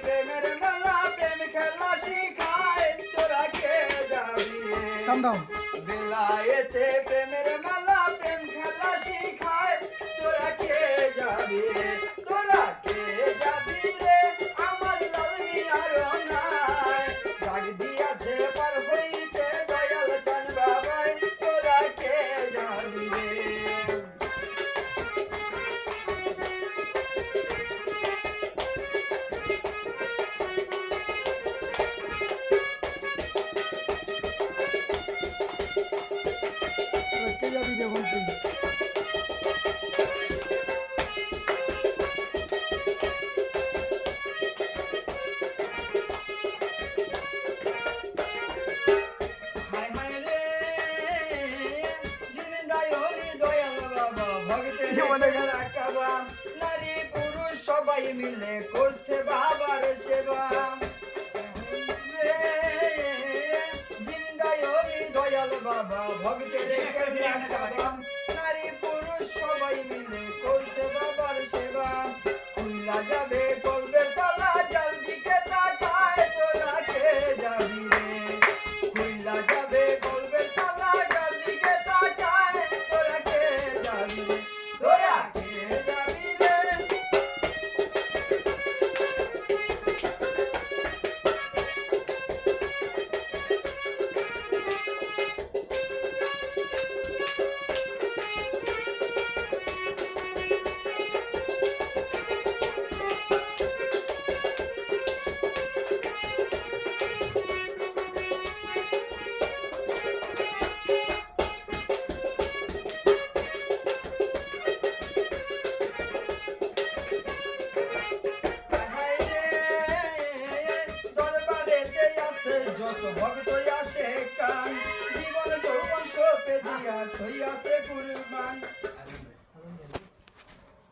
প্রেমের মেলা প্রেম খেলা শিখায় তোরা কে যাবি রে কাম দাও বেলায়েতে প্রেমের মেলা প্রেম খেলা শিখায় তোরা কে যাবি রে তোরা কে যাবি রে আমার লাল মিয়ার নাই ডাক দিয়াছে পার হইতে দয়াল চান বাবাই তোরা কে যাবি রে কে যাবি রে বলতে হায় হায় রে জিন্দাই হলি দয়াল বাবা ভক্তের জীবনে রাখাবা নারী পুরুষ সবাই মিলে করছে বাবার সেবা রে জিন্দাই হলি দয়াল বাবা ভক্তের রাখাবা নারী পুরুষ সবাই মিলে করছে বাবার সেবা খুইলা যাবে কলবের তালা যার দিকে তাকায় তোরা কে যাবি রে খুইলা যাবে কলবের তালা যার দিকে তাকায় তোরা কে যাবি রে তোরা কে যাবি রে হায় রে দরবারেতে আছে যত ভক্ত আসে কান জীবন যৌবন সপে দিয়া থইয়াছে কুরবান